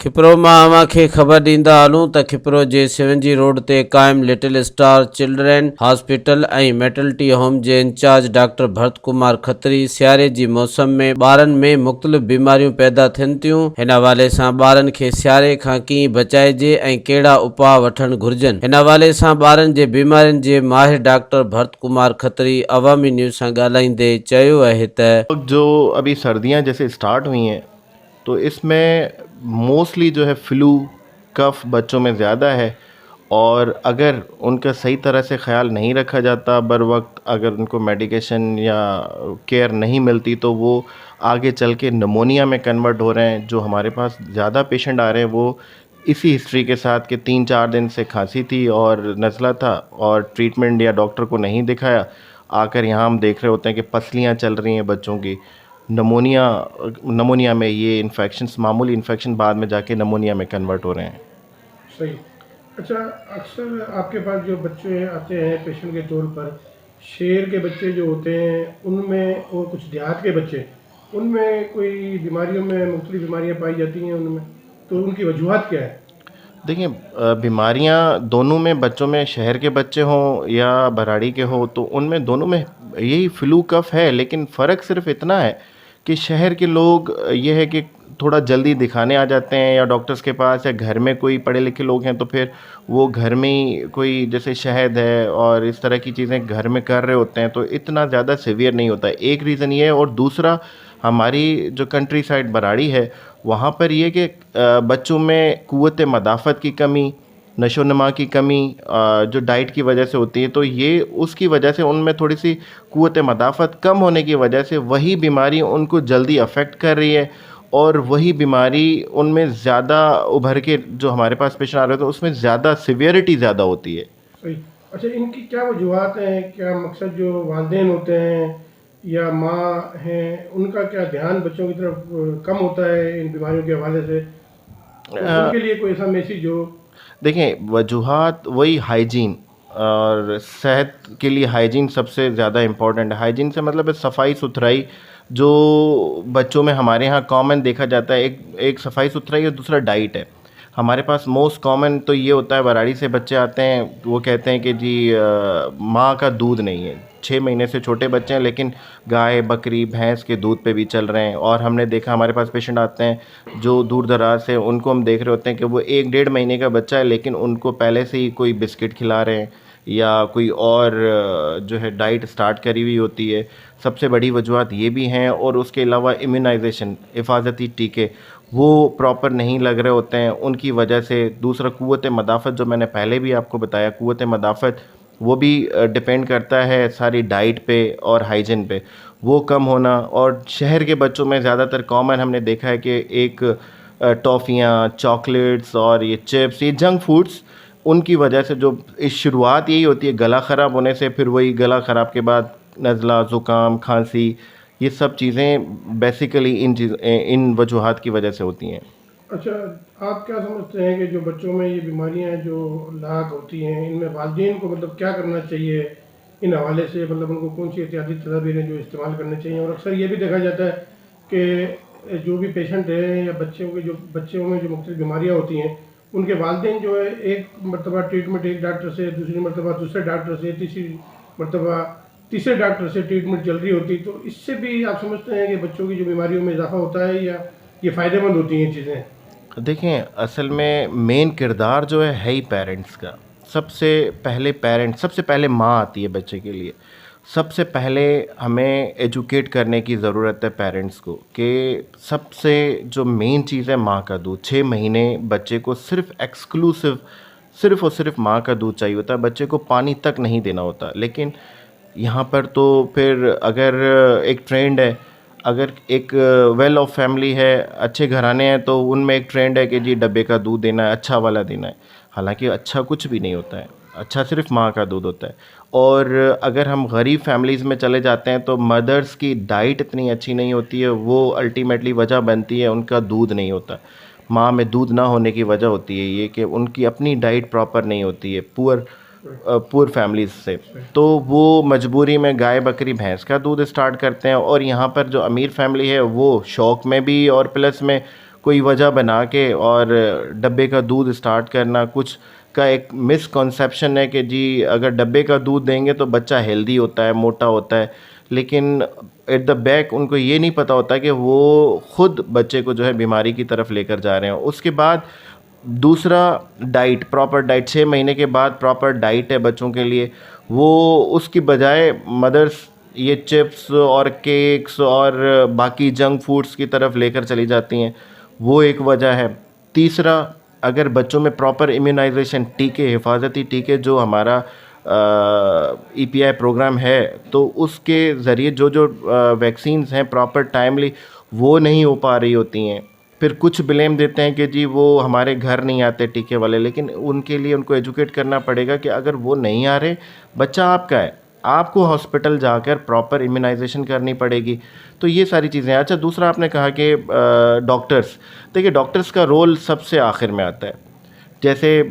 खिपरो मां खे ख़बर ॾींदा हलूं त खिपरो जे शिवंजी रोड ते क़ाइम लिटिल स्टार चिल्ड्रेन हॉस्पिटल ऐं मेटर्निटी होम जे इंचार्ज डॉक्टर भरत कुमार खत्री सियारे जी मौसम में ॿारनि में मुख़्तलिफ़ बीमारियूं पैदा थियनि थियूं। हिन हवाले सां ॿारनि खे सियारे खां कीअं बचाइजे ऐं कहिड़ा उपाउ वठणु घुरिजनि, हिन हवाले सां ॿारनि जे बीमारियुनि जे माहिर डॉक्टर भरत कुमार खत्री अवामी न्यूज़ सां ॻाल्हाईंदे चयो आहे त जो अभी सर्दियां जैसे स्टार्ट हुई हैं तो इसमें मोस्टली जो है फ्लू कफ बच्चों में ज़्यादा है, और अगर उनका सही तरह से ख्याल नहीं रखा जाता, बर वक्त अगर उनको मेडिकेशन या केयर नहीं मिलती तो वो आगे चल के निमोनिया में कन्वर्ट हो रहे हैं। जो हमारे पास ज़्यादा पेशेंट आ रहे हैं वो इसी हिस्ट्री के साथ कि 3-4 दिन से खांसी थी और नज़ला था और ट्रीटमेंट या डॉक्टर को नहीं दिखाया, आकर यहाँ हम देख रहे होते हैं कि पसलियाँ चल रही हैं बच्चों की। नमोनिया में ये इन्फेक्शंस, मामूली इन्फेक्शन बाद में जाके नमोनिया में कन्वर्ट हो रहे हैं। सही। अच्छा, अक्सर आपके पास जो बच्चे आते हैं पेशेंट के तौर पर, शहर के बच्चे जो होते हैं उनमें और कुछ देहात के बच्चे, उनमें कोई बीमारियों में मुख्तलिफ बीमारियां पाई जाती हैं उनमें, तो उनकी वजूहत क्या है? देखिए, बीमारियां दोनों में, बच्चों में, शहर के बच्चे हों या बराड़ी के हों, तो उनमें दोनों में यही फ्लू कफ है। लेकिन फ़र्क सिर्फ इतना है कि शहर के लोग ये है कि थोड़ा जल्दी दिखाने आ जाते हैं या डॉक्टर्स के पास, या घर में कोई पढ़े लिखे लोग हैं तो फिर वो घर में ही कोई जैसे शहद है और इस तरह की चीज़ें घर में कर रहे होते हैं, तो इतना ज़्यादा सीवियर नहीं होता है। एक रीज़न ये है, और दूसरा हमारी जो कंट्री साइड बराड़ी है वहाँ पर ये कि बच्चों में क़ुव्वत मदाफ़त की कमी, नशोनमा की कमी जो डाइट की वजह से होती है, तो ये उसकी वजह से उनमें थोड़ी सी क़ुव्वत मदाफ़त कम होने की वजह से वही बीमारी उनको जल्दी अफेक्ट कर रही है, और वही बीमारी उनमें ज़्यादा उभर के जो हमारे पास पेशेंट आ रहे थे उसमें ज़्यादा सीवियरिटी ज़्यादा होती है। सही। अच्छा, इनकी क्या वजूहत हैं? क्या मकसद जो वालिदैन होते हैं या माँ हैं, उनका क्या ध्यान बच्चों की तरफ कम होता है इन बीमारियों के हवाले से, तो उनके लिए कोई ऐसा मैसेज हो? देखें, वजूहात वही हाइजीन, और सेहत के लिए हाइजीन सबसे ज़्यादा इम्पोर्टेंट है। हाइजीन से मतलब है सफाई सुथराई, जो बच्चों में हमारे यहाँ कॉमन देखा जाता है। एक सफाई सुथराई और दूसरा डाइट है। हमारे पास मोस्ट कॉमन तो ये होता है, बराड़ी से बच्चे आते हैं, वो कहते हैं कि जी माँ का दूध नहीं है। 6 महीने से छोटे बच्चे हैं लेकिन गाय बकरी भैंस के दूध पे भी चल रहे हैं। और हमने देखा, हमारे पास पेशेंट आते हैं जो दूर दराज से, उनको हम देख रहे होते हैं कि वो 1-1.5 महीने का बच्चा है लेकिन उनको पहले से ही कोई बिस्किट खिला रहे हैं या कोई और जो है डाइट स्टार्ट करी हुई होती है। सबसे बड़ी वजूहत ये भी हैं, और उसके अलावा इम्यूनाइजेशन, हिफाजती टीके वो प्रॉपर नहीं लग रहे होते हैं उनकी वजह से। दूसरा क़ुव्वत मदाफ़त, जो मैंने पहले भी आपको बताया, क़ुव्वत मदाफ़त वो भी डिपेंड करता है सारी डाइट पे और हाइजीन पे, वो कम होना। और शहर के बच्चों में ज़्यादातर कॉमन हमने देखा है कि एक टॉफ़ियाँ, चॉकलेट्स और ये चिप्स, ये जंक फूड्स, उनकी वजह से जो इस शुरुआत यही होती है गला ख़राब होने से, फिर वही गला ख़राब के बाद नज़ला, ज़ुकाम, खांसी, ये सब चीज़ें बेसिकली इन वजूहात की वजह से होती हैं। अच्छा, आप क्या समझते हैं कि जो बच्चों में ये बीमारियां जो लाक होती हैं, इनमें वालिदैन को मतलब क्या करना चाहिए इन हवाले से? मतलब उनको कौन सी एहतियाती तदाबीरें जो इस्तेमाल करनी चाहिए? और अक्सर ये भी देखा जाता है कि जो भी पेशेंट हैं या बच्चों में जो मुख्तलिफ बीमारियां होती हैं, उनके वालिदैन जो है एक मरतबा ट्रीटमेंट एक डॉक्टर से, दूसरी मरतबा दूसरे डॉक्टर से, तीसरी मरतबा तीसरे डॉक्टर से ट्रीटमेंट चल रही होती, तो इससे भी आप समझते हैं कि बच्चों की जो बीमारियों में इजाफा होता है या ये फ़ायदेमंद होती हैं चीज़ें? देखें, असल में मेन किरदार जो है ही पेरेंट्स का। सबसे पहले माँ आती है बच्चे के लिए। सबसे पहले हमें एजुकेट करने की ज़रूरत है पेरेंट्स को कि सबसे जो मेन चीज़ है माँ का दूध। 6 महीने बच्चे को सिर्फ़ और सिर्फ माँ का दूध चाहिए होता है, बच्चे को पानी तक नहीं देना होता। लेकिन यहाँ पर तो फिर अगर एक ट्रेंड है, अगर एक वेल ऑफ फैमिली है, अच्छे घराने हैं, तो उनमें एक ट्रेंड है कि जी डब्बे का दूध देना है, अच्छा वाला देना है। हालांकि अच्छा कुछ भी नहीं होता है, अच्छा सिर्फ माँ का दूध होता है। और अगर हम गरीब फैमिलीज़ में चले जाते हैं तो मदर्स की डाइट इतनी अच्छी नहीं होती है, वो अल्टीमेटली वजह बनती है उनका दूध नहीं होता। माँ में दूध ना होने की वजह होती है ये कि उनकी अपनी डाइट प्रॉपर नहीं होती है, पुअर फैमिलीज से। तो वो मजबूरी में गाय बकरी भैंस का दूध स्टार्ट करते हैं। और यहाँ पर जो अमीर फैमिली है वो शौक़ में भी और प्लस में कोई वजह बना के और डब्बे का दूध स्टार्ट करना। कुछ का एक मिसकॉन्सेप्शन है कि जी अगर डब्बे का दूध देंगे तो बच्चा हेल्दी होता है, मोटा होता है, लेकिन एट द बैक उनको ये नहीं पता होता कि वो खुद बच्चे को जो है बीमारी की तरफ लेकर जा रहे हैं। उसके बाद दूसरा डाइट, प्रॉपर डाइट, 6 महीने के बाद प्रॉपर डाइट है बच्चों के लिए, वो उसकी बजाय मदर्स ये चिप्स और केक्स और बाकी जंक फूड्स की तरफ लेकर चली जाती हैं, वो एक वजह है। तीसरा, अगर बच्चों में प्रॉपर इम्यूनाइजेशन टीके, हिफाजती टीके जो हमारा EPI प्रोग्राम है, तो उसके ज़रिए जो जो वैक्सीन्स हैं प्रॉपर टाइमली वो नहीं हो पा रही होती हैं। फिर कुछ ब्लेम देते हैं कि जी वो हमारे घर नहीं आते टीके वाले, लेकिन उनके लिए उनको एजुकेट करना पड़ेगा कि अगर वो नहीं आ रहे, बच्चा आपका है, आपको हॉस्पिटल जाकर प्रॉपर इम्यूनाइजेशन करनी पड़ेगी। तो ये सारी चीज़ें हैं। अच्छा, दूसरा आपने कहा कि डॉक्टर्स, देखिए डॉक्टर्स का रोल सबसे आखिर में आता है। जैसे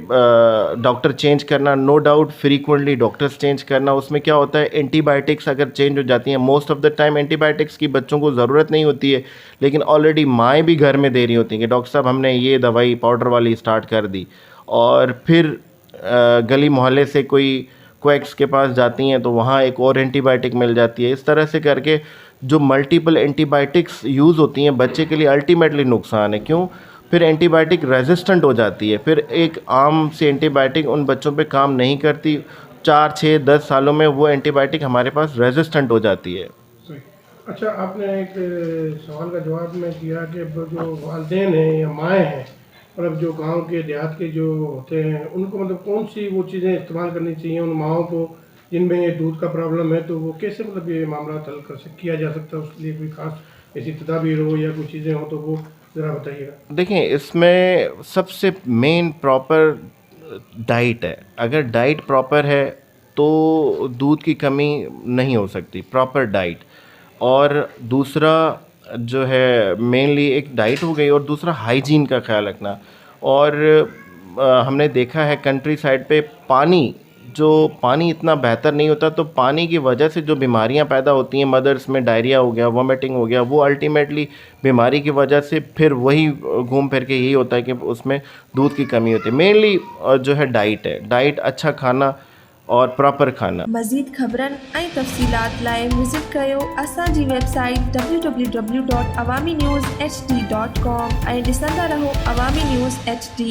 डॉक्टर चेंज करना, no doubt frequently doctors change करना, उसमें क्या होता है, एंटीबायोटिक्स अगर चेंज हो जाती हैं, most of the time antibiotics की बच्चों को ज़रूरत नहीं होती है, लेकिन ऑलरेडी माएँ भी घर में दे रही होती हैं कि डॉक्टर साहब हमने ये दवाई पाउडर वाली स्टार्ट कर दी, और फिर गली मोहल्ले से कोई क्वैक्स के पास जाती हैं तो वहाँ एक और एंटीबायोटिक मिल जाती है। इस तरह से करके जो मल्टीपल एंटीबायोटिक्स यूज़ होती हैं बच्चे के लिए अल्टीमेटली नुकसान है। क्यों? फिर एंटीबायोटिक रेजिस्टेंट हो जाती है, फिर एक आम सी एंटीबायोटिक उन बच्चों पे काम नहीं करती, 4, 6, 10 सालों में वो एंटीबायोटिक हमारे पास रेजिस्टेंट हो जाती है। सही। अच्छा, आपने एक सवाल का जवाब में दिया कि जो वालिदैन हैं या माएँ हैं, मतलब जो गांव के देहात के जो होते हैं, उनको मतलब कौन सी वो चीज़ें इस्तेमाल करनी चाहिए उन माओं को जिनमें ये दूध का प्रॉब्लम है, तो वो कैसे मतलब ये मामला हल किया जा सकता है? उसके लिए कोई खास ऐसी तदाबीर हो या कोई चीज़ें हो तो वो ज़रा बताइएगा। देखें, इसमें सबसे मेन प्रॉपर डाइट है। अगर डाइट प्रॉपर है तो दूध की कमी नहीं हो सकती, प्रॉपर डाइट। और दूसरा जो है, मेनली एक डाइट हो गई, और दूसरा हाइजीन का ख्याल रखना। और हमने देखा है कंट्री साइड पे पानी इतना बेहतर नहीं होता, तो पानी की वजह से जो बीमारियां पैदा होती हैं मदर्स में, डायरिया हो गया, वॉमिटिंग हो गया, वो अल्टीमेटली बीमारी की वजह से फिर वही घूम फिर के यही होता है कि उसमें दूध की कमी होती है। मेनली जो है डाइट, अच्छा खाना और प्रॉपर खाना। मज़ीद ख़बरनि ऐं तफ़सीलात लाइ विज़िट कयो असांजी वेबसाइट www.awamiNewsHD.com ऐं ॾिसंदा रहो अवामी न्यूज़ HD।